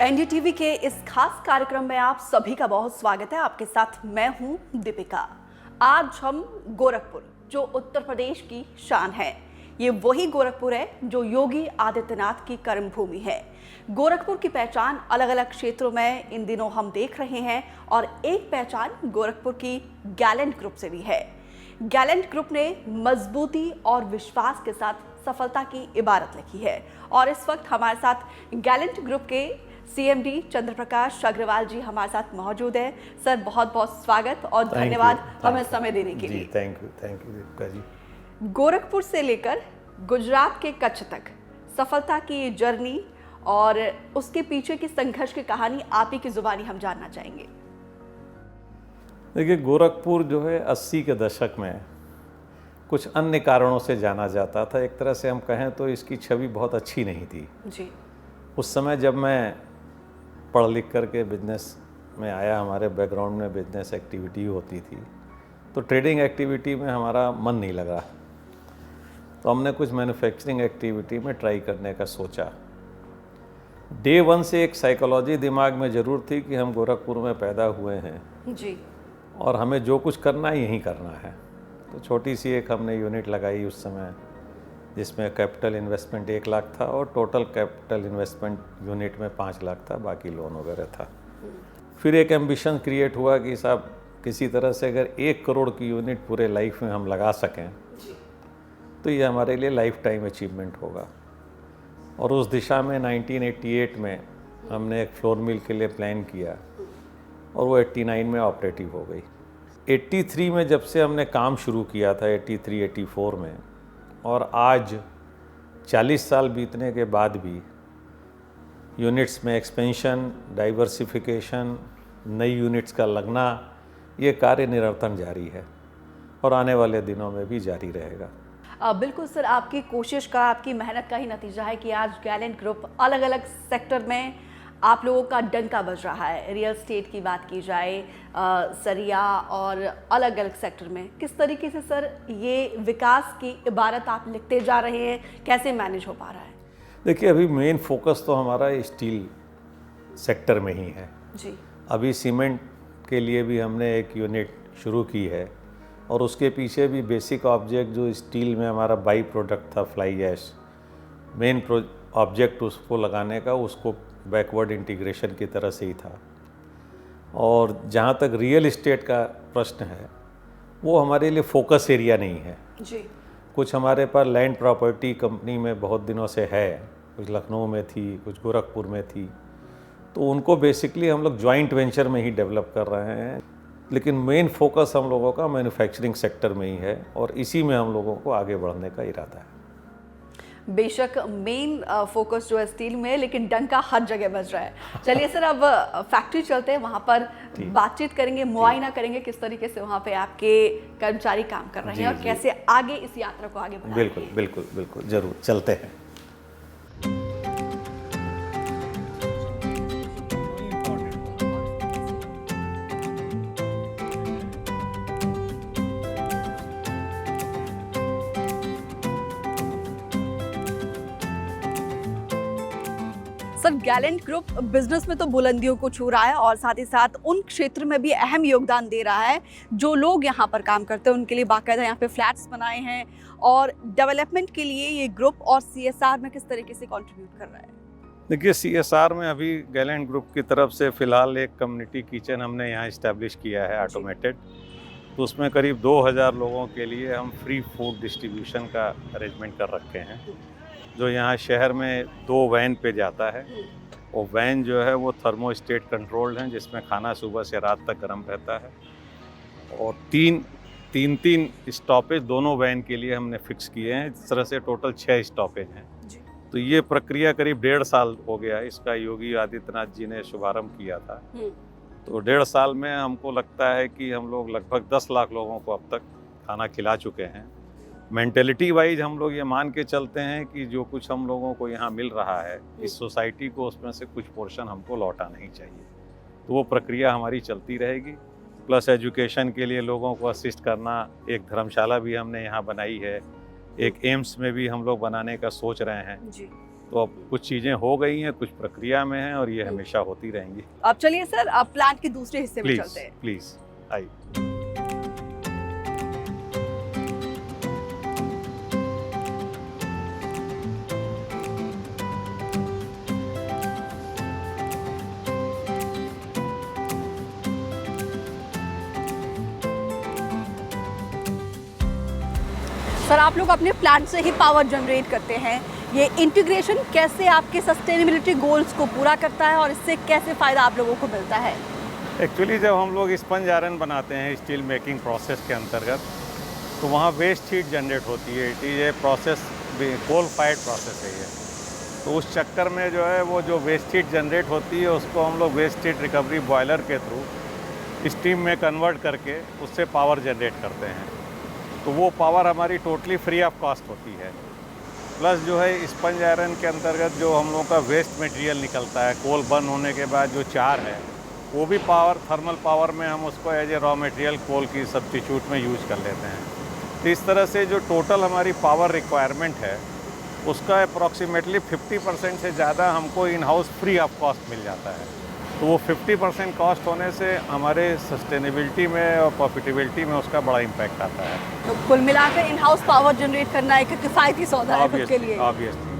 NDTV के इस खास कार्यक्रम में आप सभी का बहुत स्वागत है। आपके साथ मैं हूं दीपिका। आज हम गोरखपुर, जो उत्तर प्रदेश की शान है, ये वही गोरखपुर है जो योगी आदित्यनाथ की कर्मभूमि है। गोरखपुर की पहचान अलग अलग क्षेत्रों में इन दिनों हम देख रहे हैं और एक पहचान गोरखपुर की गैलेंट ग्रुप से भी है। गैलेंट ग्रुप ने मजबूती और विश्वास के साथ सफलता की इबारत लिखी है और इस वक्त हमारे साथ गैलेंट ग्रुप के सीएमडी चंद्रप्रकाश अग्रवाल जी हमारे साथ मौजूद है। सर, बहुत बहुत स्वागत और धन्यवाद हमें समय देने के लिए। Thank you Deepika ji. गोरखपुर से लेकर गुजरात के कच्छ तक सफलता की ये जर्नी और उसके पीछे की संघर्ष की कहानी आप ही की जुबानी हम जानना चाहेंगे। देखिए, गोरखपुर जो है 80 के दशक में कुछ अन्य कारणों से जाना जाता था। एक तरह से हम कहें तो इसकी छवि बहुत अच्छी नहीं थी जी। उस समय जब मैं पढ़ लिख करके बिजनेस में आया, हमारे बैकग्राउंड में बिजनेस एक्टिविटी होती थी, तो ट्रेडिंग एक्टिविटी में हमारा मन नहीं लगा, तो हमने कुछ मैन्युफैक्चरिंग एक्टिविटी में ट्राई करने का सोचा। डे वन से एक साइकोलॉजी दिमाग में ज़रूर थी कि हम गोरखपुर में पैदा हुए हैं जी और हमें जो कुछ करना है यहीं करना है। तो छोटी सी एक हमने यूनिट लगाई उस समय, जिसमें कैपिटल इन्वेस्टमेंट 1 लाख था और टोटल कैपिटल इन्वेस्टमेंट यूनिट में 5 लाख था, बाकी लोन वगैरह था। फिर एक एम्बिशन क्रिएट हुआ कि साहब किसी तरह से अगर 1 करोड़ की यूनिट पूरे लाइफ में हम लगा सकें तो ये हमारे लिए लाइफ टाइम अचीवमेंट होगा। और उस दिशा में 1988 में हमने एक फ्लोर मिल के लिए प्लान किया और वो 89 में ऑपरेटिव हो गई। 83 में जब से हमने काम शुरू किया था, 83-84 में, और आज 40 साल बीतने के बाद भी यूनिट्स में एक्सपेंशन, डाइवर्सिफिकेशन, नई यूनिट्स का लगना, ये कार्य निरंतर जारी है और आने वाले दिनों में भी जारी रहेगा। बिल्कुल सर, आपकी कोशिश का, आपकी मेहनत का ही नतीजा है कि आज गैलेंट ग्रुप अलग अलग सेक्टर में आप लोगों का डंका बज रहा है। रियल एस्टेट की बात की जाए, सरिया और अलग अलग सेक्टर में किस तरीके से सर ये विकास की इबारत आप लिखते जा रहे हैं, कैसे मैनेज हो पा रहा है? देखिए, अभी मेन फोकस तो हमारा स्टील सेक्टर में ही है जी। अभी सीमेंट के लिए भी हमने एक यूनिट शुरू की है और उसके पीछे भी बेसिक ऑब्जेक्ट जो स्टील में हमारा बाई प्रोडक्ट था, फ्लाई ऐश, मेन ऑब्जेक्ट उसको लगाने का, उसको बैकवर्ड इंटीग्रेशन की तरह से ही था। और जहाँ तक रियल इस्टेट का प्रश्न है, वो हमारे लिए फोकस एरिया नहीं है जी। कुछ हमारे पास लैंड प्रॉपर्टी कंपनी में बहुत दिनों से है, कुछ लखनऊ में थी, कुछ गोरखपुर में थी, तो उनको बेसिकली हम लोग जॉइंट वेंचर में ही डेवलप कर रहे हैं। लेकिन मेन फोकस हम लोगों का मैन्युफैक्चरिंग सेक्टर में ही है और इसी में हम लोगों को आगे बढ़ने का इरादा है। बेशक मेन फोकस जो है स्टील में, लेकिन डंका हर जगह बज रहा है। चलिए सर, अब फैक्ट्री चलते हैं, वहाँ पर बातचीत करेंगे, मुआयना करेंगे किस तरीके से वहाँ पे आपके कर्मचारी काम कर रहे हैं और कैसे आगे इस यात्रा को आगे बढ़ा। बिल्कुल बिल्कुल बिल्कुल, जरूर चलते हैं। सर, गैलेंट ग्रुप बिजनेस में तो बुलंदियों को छू रहा है और साथ ही साथ उन क्षेत्र में भी अहम योगदान दे रहा है जो लोग यहाँ पर काम करते हैं उनके लिए बाकायदा यहाँ पे फ्लैट्स बनाए हैं और डेवलपमेंट के लिए ये ग्रुप और सीएसआर में किस तरीके से कंट्रीब्यूट कर रहा है? देखिए, सीएसआर में अभी गैलेंट ग्रुप की तरफ से फ़िलहाल एक कम्युनिटी किचन हमने यहाँ इस्टेब्लिश किया है, ऑटोमेटेड। तो उसमें करीब 2000 लोगों के लिए हम फ्री फूड डिस्ट्रीब्यूशन का अरेंजमेंट कर रखे हैं, जो यहाँ शहर में 2 वैन पे जाता है। वो वैन जो है वो थर्मोस्टेट कंट्रोल्ड हैं, जिसमें खाना सुबह से रात तक गर्म रहता है। और तीन स्टॉपेज दोनों वैन के लिए हमने फिक्स किए हैं। इस तरह से टोटल 6 स्टॉपेज हैं। तो ये प्रक्रिया करीब 1.5 साल हो गया है। इसका योगी आदित्यनाथ जी ने शुभारंभ किया था। तो 1.5 साल में हमको लगता है कि हम लोग लगभग 10 लाख लोगों को अब तक खाना खिला चुके हैं। मेंटेलिटी वाइज हम लोग ये मान के चलते हैं कि जो कुछ हम लोगों को यहाँ मिल रहा है, इस सोसाइटी को उसमें से कुछ पोर्शन हमको लौटाना ही चाहिए। तो वो प्रक्रिया हमारी चलती रहेगी। प्लस एजुकेशन के लिए लोगों को असिस्ट करना, एक धर्मशाला भी हमने यहाँ बनाई है, एक एम्स में भी हम लोग बनाने का सोच रहे हैं। जी। तो अब कुछ चीज़ें हो गई हैं, कुछ प्रक्रिया में हैं और ये हमेशा होती रहेंगी। अब चलिए सर, अब प्लांट के दूसरे हिस्से में प्लीज़ चलते हैं। प्लीज़ आइए। सर, आप लोग अपने प्लांट से ही पावर जनरेट करते हैं। ये इंटीग्रेशन कैसे आपके सस्टेनेबिलिटी गोल्स को पूरा करता है और इससे कैसे फ़ायदा आप लोगों को मिलता है? एक्चुअली जब हम लोग स्पंज आयरन बनाते हैं स्टील मेकिंग प्रोसेस के अंतर्गत, तो वहाँ वेस्ट हीट जनरेट होती है। It is a process, coal fired process है ये। तो उस चक्कर में जो है वो जो वेस्ट हीट जनरेट होती है उसको हम लोग वेस्ट हीट रिकवरी बॉयलर के थ्रू स्टीम में कन्वर्ट करके उससे पावर जनरेट करते हैं। तो वो पावर हमारी टोटली फ्री ऑफ कॉस्ट होती है। प्लस जो है स्पंज आयरन के अंतर्गत जो हम लोगों का वेस्ट मटेरियल निकलता है, कोल बर्न होने के बाद जो चार है, वो भी पावर, थर्मल पावर में हम उसको एज ए रॉ मटेरियल कोल की सब्स्टिट्यूट में यूज कर लेते हैं। तो इस तरह से जो टोटल हमारी पावर रिक्वायरमेंट है उसका अप्रॉक्सीमेटली 50% से ज़्यादा हमको in house free of cost मिल जाता है। तो वो 50% कॉस्ट होने से हमारे सस्टेनेबिलिटी में और प्रॉफिटेबिलिटी में उसका बड़ा इम्पैक्ट आता है। तो कुल मिलाकर इन हाउस पावर जनरेट करना एक किफ़ायती सौदा है खुद के लिए। ऑब्वियसली।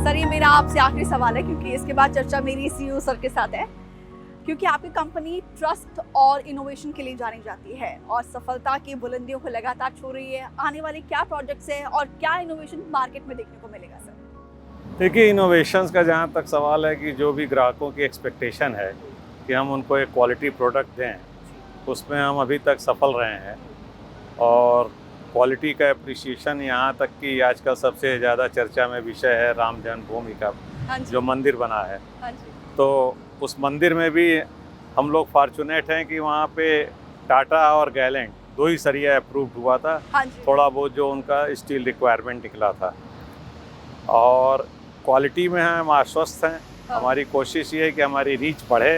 सर, ये मेरा आपसे आखिरी सवाल है क्योंकि इसके बाद चर्चा मेरी सीईओ सर के साथ है। क्योंकि आपकी कंपनी ट्रस्ट और इनोवेशन के लिए जानी जाती है और सफलता की बुलंदियों को लगातार छू रही है। आने वाले क्या प्रोजेक्ट्स हैं और क्या इनोवेशन मार्केट में देखने को मिलेगा सर? देखिए, इनोवेशंस का जहाँ तक सवाल है कि जो भी ग्राहकों की एक्सपेक्टेशन है कि हम उनको एक क्वालिटी प्रोडक्ट दें, उसमें हम अभी तक सफल रहे हैं। और क्वालिटी का एप्रिसिएशन यहाँ तक कि आजकल सबसे ज़्यादा चर्चा में विषय है राम जन्मभूमि का जो मंदिर बना है। तो उस मंदिर में भी हम लोग फॉर्चुनेट हैं कि वहाँ पे टाटा और गैलेंट दो ही सरिया अप्रूव्ड हुआ था। थोड़ा बहुत जो उनका स्टील रिक्वायरमेंट निकला था। और क्वालिटी में हम आश्वस्त हैं। हमारी कोशिश ये है कि हमारी रीच बढ़े,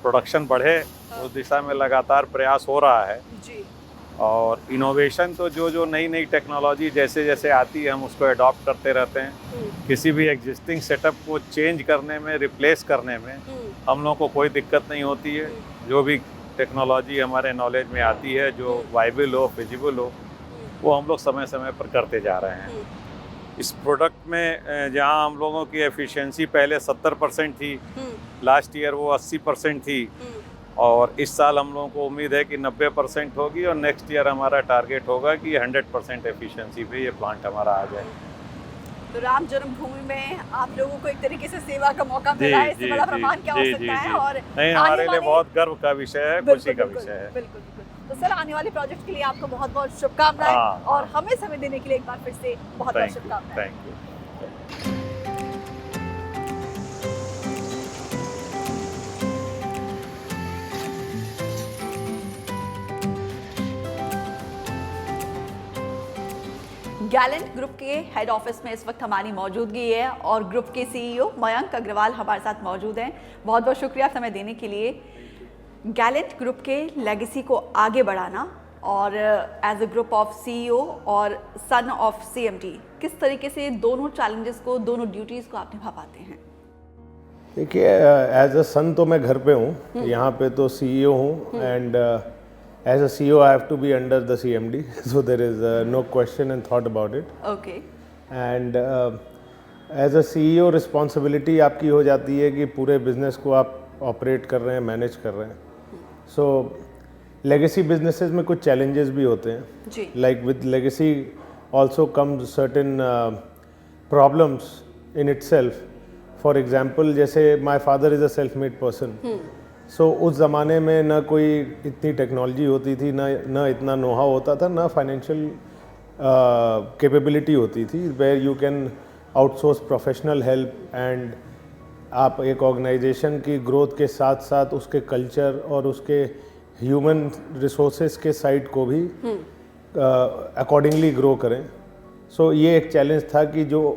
प्रोडक्शन बढ़े, उस दिशा में लगातार प्रयास हो रहा है। और इनोवेशन तो जो नई नई टेक्नोलॉजी जैसे जैसे आती है हम उसको अडॉप्ट करते रहते हैं। किसी भी एग्जिस्टिंग सेटअप को चेंज करने में, रिप्लेस करने में हम लोगों को कोई दिक्कत नहीं होती है। जो भी टेक्नोलॉजी हमारे नॉलेज में आती है, जो वाइबल हो, फिजिबल हो, वो हम लोग समय समय पर करते जा रहे हैं। इस प्रोडक्ट में जहां हम लोगों की एफिशिएंसी पहले 70% थी, लास्ट ईयर वो 80% थी, और इस साल हम लोगों को उम्मीद है कि 90% होगी, और नेक्स्ट ईयर हमारा टारगेट होगा कि 100% एफिशिएंसी पे ये प्लांट हमारा आ जाए। तो राम जन्मभूमि में आप लोगों को एक तरीके से सेवा का मौका मिला है, इससे बड़ा प्रमाण क्या हो सकता है? और नहीं, हमारे लिए बहुत गर्व का विषय है, खुशी का विषय है। बिल्कुल। तो सर, आने वाले प्रोजेक्ट के लिए आपको बहुत बहुत शुभकामनाएं, और हमें समय देने के लिए एक बार फिर से बहुत बहुत शुभकामनाएं। Thank you. गैलेंट ग्रुप के हेड ऑफिस में इस वक्त हमारी मौजूदगी है और ग्रुप के सीईओ मयंक अग्रवाल हमारे साथ मौजूद हैं। बहुत बहुत शुक्रिया समय देने के लिए। गैलेंट ग्रुप के लेगेसी को आगे बढ़ाना और as a group of CEO और सन ऑफ सीएमडी, किस तरीके से दोनों चैलेंजेस को, दोनों ड्यूटीज़ को आप निभा पाते हैं? देखिए, एज अ सन तो मैं घर पे हूँ, यहाँ पे तो सीईओ हूँ, and as a CEO I have to be under the CMD, so there is no question and thought about it. Okay. And as a CEO responsibility आपकी हो जाती है कि पूरे बिजनेस को आप ऑपरेट कर रहे हैं, मैनेज कर रहे हैं। So legacy businesses में कुछ challenges भी होते हैं। जी। Like with legacy also comes certain problems in itself. For example, जैसे my father is a self-made person. सो उस ज़माने में ना कोई इतनी टेक्नोलॉजी होती थी, ना इतना नोहा होता था, ना फाइनेंशियल कैपेबिलिटी होती थी where you can outsource professional help, and आप एक ऑर्गेनाइजेशन की ग्रोथ के साथ साथ उसके कल्चर और उसके ह्यूमन रिसोर्सेज के साइड को भी अकॉर्डिंगली ग्रो करें। सो ये एक चैलेंज था कि जो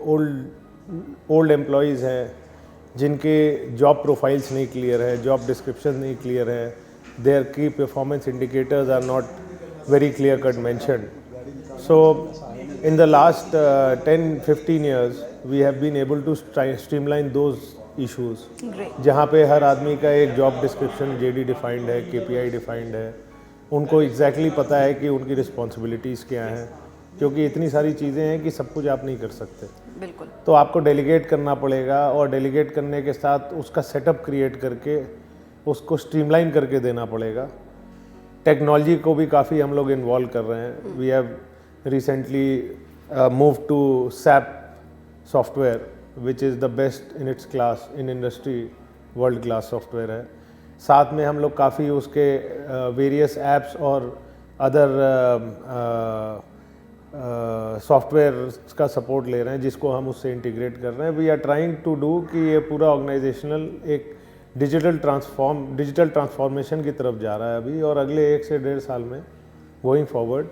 ओल्ड एम्प्लॉयज़ हैं, जिनके जॉब प्रोफाइल्स नहीं क्लियर है, जॉब डिस्क्रिप्शन नहीं क्लियर है, देयर की performance indicators are not very clear cut mentioned. So in the last 10-15 years we have been able to streamline those issues great. जहाँ पे हर आदमी का एक जॉब डिस्क्रिप्शन जेडी डिफाइंड है, केपीआई डिफाइंड है, उनको एग्जैक्टली पता है कि उनकी रिस्पॉन्सिबिलिटीज़ क्या हैं, क्योंकि इतनी सारी चीज़ें हैं कि सब कुछ आप नहीं कर सकते। बिल्कुल। तो आपको डेलीगेट करना पड़ेगा और डेलीगेट करने के साथ उसका सेटअप क्रिएट करके उसको स्ट्रीमलाइन करके देना पड़ेगा। टेक्नोलॉजी को भी काफ़ी हम लोग इन्वॉल्व कर रहे हैं। We have recently move to SAP software which is the best in its class in industry, world class software है। साथ में हम लोग काफ़ी उसके वेरियस ऐप्स और अदर सॉफ्टवेयर का सपोर्ट ले रहे हैं जिसको हम उससे इंटीग्रेट कर रहे हैं। We are trying to do कि ये पूरा ऑर्गेनाइजेशनल एक डिजिटल ट्रांसफॉर्मेशन की तरफ जा रहा है अभी, और अगले 1 से 1.5 साल में गोइंग फॉरवर्ड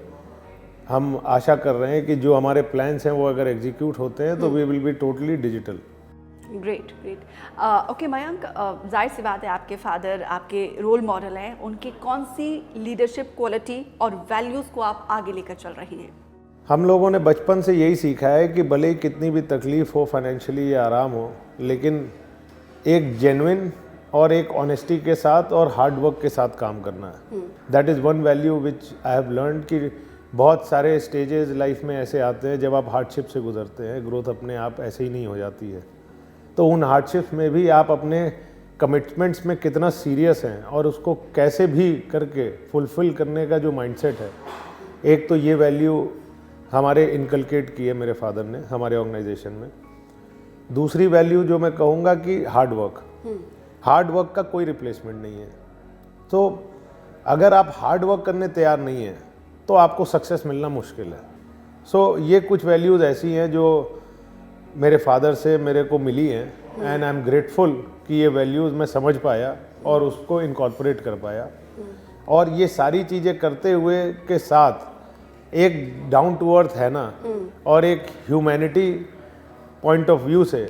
हम आशा कर रहे हैं कि जो हमारे प्लान्स हैं वो अगर एग्जीक्यूट होते हैं तो we will be totally digital. Great great. Okay Mayank, जाहिर सी बात है आपके फादर आपके रोल मॉडल हैं, उनकी कौन सी लीडरशिप क्वालिटी और वैल्यूज़ को आप आगे लेकर चल रही हैं? हम लोगों ने बचपन से यही सीखा है कि भले ही कितनी भी तकलीफ़ हो फाइनेंशियली या आराम हो, लेकिन एक जेन्युइन और एक ऑनेस्टी के साथ और हार्ड वर्क के साथ काम करना है। That is one value which I have learned कि बहुत सारे स्टेजेस लाइफ में ऐसे आते हैं जब आप हार्डशिप से गुजरते हैं, ग्रोथ अपने आप ऐसे ही नहीं हो जाती है। तो उन हार्डशिप्स में भी आप अपने कमिटमेंट्स में कितना सीरियस हैं और उसको कैसे भी करके फुलफ़िल करने का जो माइंडसेट है, एक तो ये वैल्यू हमारे इनकलकेट की है मेरे फादर ने हमारे ऑर्गेनाइजेशन में। दूसरी वैल्यू जो मैं कहूँगा कि हार्ड वर्क का कोई रिप्लेसमेंट नहीं है। तो अगर आप हार्ड वर्क करने तैयार नहीं हैं तो आपको सक्सेस मिलना मुश्किल है। सो ये कुछ वैल्यूज़ ऐसी हैं जो मेरे फादर से मेरे को मिली हैं एंड आई एम ग्रेटफुल कि ये वैल्यूज़ मैं समझ पाया और उसको इनकॉर्पोरेट कर पाया। और ये सारी चीज़ें करते हुए के साथ एक डाउन टू अर्थ है ना, और एक ह्यूमैनिटी पॉइंट ऑफ व्यू से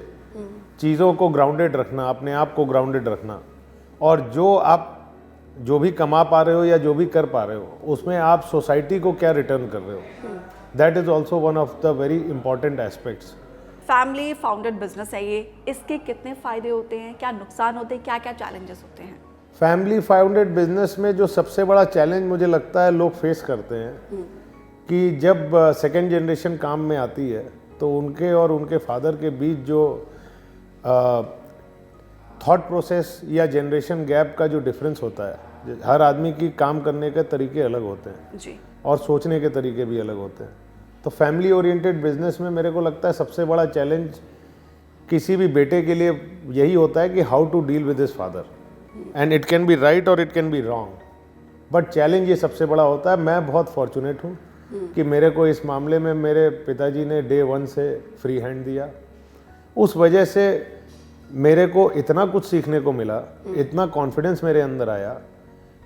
चीज़ों को ग्राउंडेड रखना, अपने आप को ग्राउंडेड रखना, और जो भी कमा पा रहे हो या जो भी कर पा रहे हो उसमें आप सोसाइटी को क्या रिटर्न कर रहे हो, that is also one of the very important aspects. Family founded business है ये, इसके कितने फ़ायदे होते हैं, क्या नुकसान होते हैं, क्या क्या चैलेंजेस होते हैं? फैमिली फाउंडेड बिजनेस में जो सबसे बड़ा चैलेंज मुझे लगता है लोग फेस करते हैं कि जब सेकेंड जनरेशन काम में आती है तो उनके और उनके फादर के बीच जो थॉट प्रोसेस या जनरेशन गैप का जो डिफरेंस होता है, हर आदमी की काम करने के तरीके अलग होते हैं जी, और सोचने के तरीके भी अलग होते हैं। तो फैमिली ओरिएंटेड बिजनेस में मेरे को लगता है सबसे बड़ा चैलेंज किसी भी बेटे के लिए यही होता है कि how to deal with his father, and it can be right और it can be wrong, but challenge ये सबसे बड़ा होता है। मैं बहुत फॉर्चुनेट हूँ कि मेरे को इस मामले में मेरे पिताजी ने डे 1 से फ्री हैंड दिया। उस वजह से मेरे को इतना कुछ सीखने को मिला, इतना कॉन्फिडेंस मेरे अंदर आया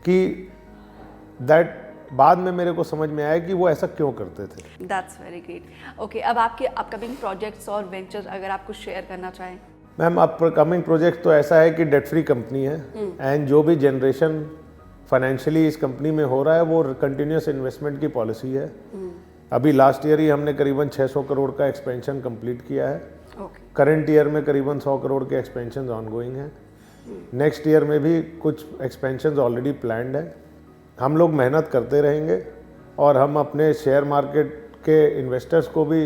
कि दैट बाद में मेरे को समझ में आया कि वो ऐसा क्यों करते थे। That's very great. ओके, अब आपके अपकमिंग प्रोजेक्ट्स और वेंचर्स अगर आप कुछ शेयर करना चाहें। मैम, अपकमिंग प्रोजेक्ट तो ऐसा है कि डेट फ्री कंपनी है एंड जो भी जनरेशन फाइनेंशियली इस कंपनी में हो रहा है वो कंटिन्यूस इन्वेस्टमेंट की पॉलिसी है। अभी लास्ट ईयर ही हमने करीबन 600 करोड़ का एक्सपेंशन कंप्लीट किया है। करंट ईयर में करीबन 100 करोड़ के एक्सपेंशन ऑनगोइंग हैं। नेक्स्ट ईयर में भी कुछ एक्सपेंशन ऑलरेडी प्लान्ड है। हम लोग मेहनत करते रहेंगे और हम अपने शेयर मार्केट के इन्वेस्टर्स को भी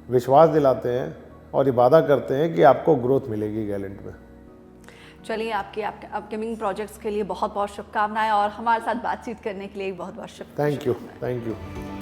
विश्वास दिलाते हैं और ये वादा करते हैं कि आपको ग्रोथ मिलेगी गैलेंट में। चलिए, आपके अपकमिंग प्रोजेक्ट्स के लिए बहुत बहुत शुभकामनाएं और हमारे साथ बातचीत करने के लिए बहुत बहुत शुभकामनाएं। Thank you.